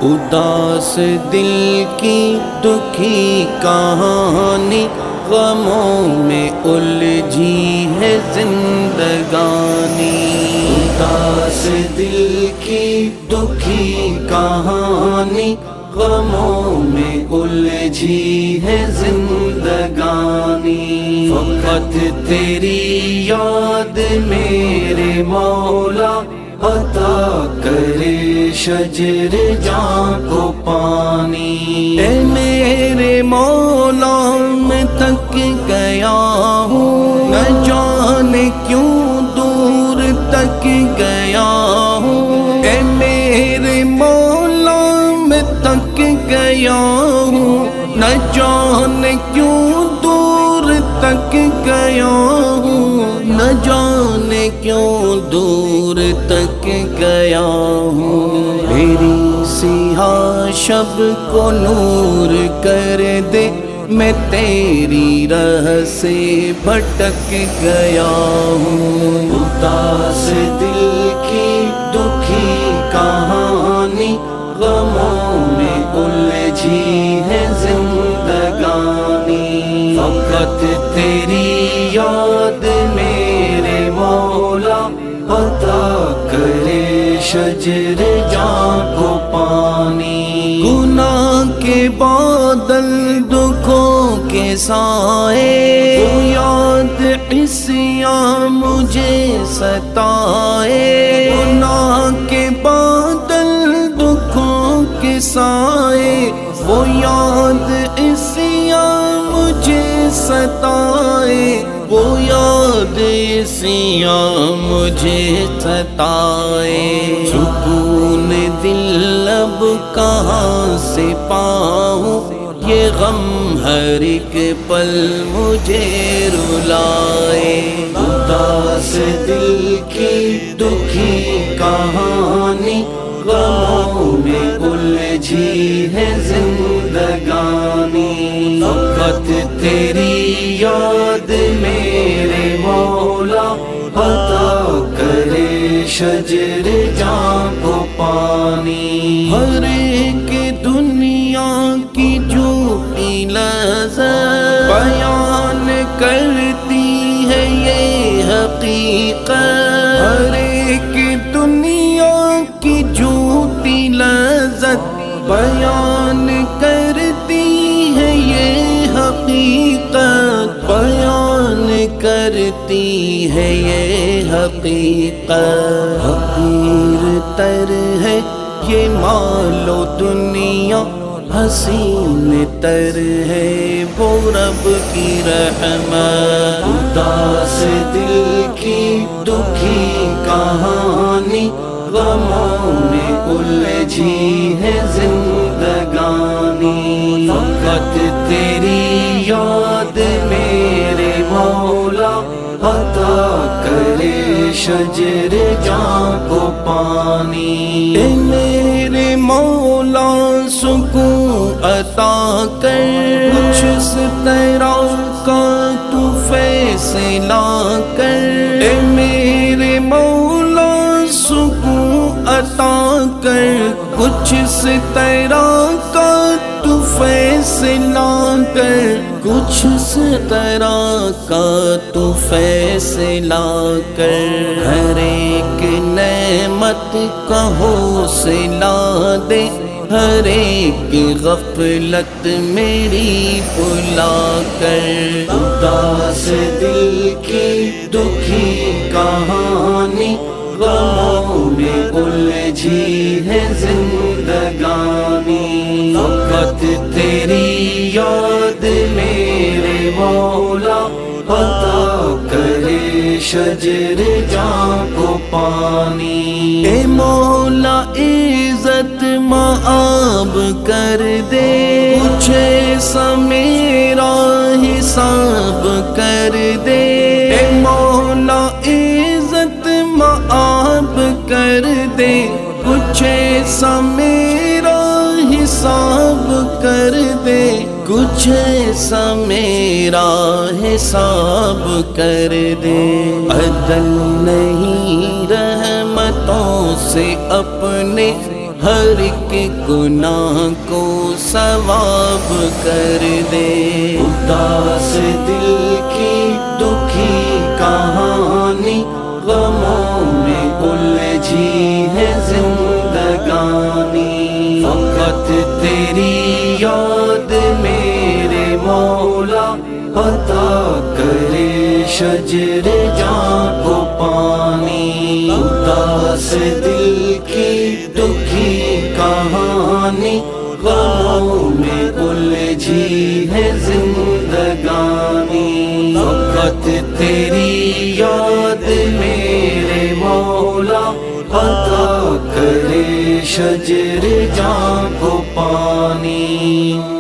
اداس دل کی دکھی کہانی، غموں میں الجھی ہے زندگانی۔ اداس دل کی دکھی کہانی، غموں میں الجھی ہے زندگانی۔ فقط تیری یاد میرے مولا، عطا کرے شجر جاں کو پانی۔ اے میرے مولا میں تھک گیا ہوں، نہ جانے کیوں دور تک گیا ہوں۔ اے میرے مولا میں تھک گیا ہوں، نہ جانے کیوں دور تک گیا ہوں، نہ جانے کیوں دور تک گیا ہوں۔ میری سیاہ شب کو نور کر دے، میں تیری راہ سے بھٹک گیا ہوں۔ اداس دل کی دکھی کہانی، غموں میں الجھی ہے زندگانی۔ فقط تیری یاد میرے مولا، عطا کرے شجر جاں کو پانی۔ گناہ کے بادل، دکھوں کے سائے، وہ یاد عصیاں مجھے ستائے۔ گناہ کے بادل، دکھوں کے سائے، وہ یاد عصیاں مجھے ستائے۔ وہ یاد عصیاں مجھے ستائے۔ سکون دل اب کہاں سے پاؤں، یہ غم ہر ایک پل مجھے رلائے۔ اداس دل کی دکھی کہانی، غموں میں الجھی ہے زندگانی۔ فقط تیری یاد میرے مولا، عطا کرے شجر جاں کو پانی۔ ہر ایک دنیا کی جھوٹی لذت بیان کرتی ہے یہ حقیقت۔ ہر ایک دنیا کی جھوٹی لذت بیان کرتی ہے یہ حقیقت، بیان کرتی ہے یہ حقیقت۔ حقیر تر ہے یہ مال و دنیا، حسین تر ہے وہ رب کی رحمت۔ اداس دل کی دکھی کہانی، غموں میں الجھی ہے زندگانی۔ فقط تیری یاد میرے مولا، عطا کرے شجر جاں کو پانی۔ اے میرے مولا سکون عطا کر، کچھ اس طرح کا تو فیصلہ کر۔ اے میرے مولا سکون عطا کر، کچھ اس طرح کا تو فیصلہ کر۔ کچھ اس طرح کا تو فیصلہ کر۔ ہر ایک نعمت کا حوصلہ دے، ہر ایک غفلت میری بھلا کر۔ اداس دل کی دکھی کہانی، غموں میں الجھی ہے زندگانی۔ فقط تیری یاد میرے مولا، عطا کرے شجر جاں کو پانی۔ اے مولا عزت معاب کر دے، کچھ ایسا میرا حساب کر دے۔ اے مولا عزت معاب کر دے، کچھ ایسا میرا حساب کر دے۔ کچھ ایسا میرا حساب کر دے۔ عدل نہیں رحمتوں سے اپنے ہر ایک گناہ کو ثواب کر دے۔ اداس دل کی دکھی کہانی، غموں میں الجھی ہے زندگانی، فقط تیری یاد میرے مولا عطا کرے شجر جاں کو پانی۔ اداس دل کی دکھی کہانی، غموں میں الجھی ہے زندگانی، فقط تیری یاد میرے مولا عطا کرے شجر جاں کو پانی۔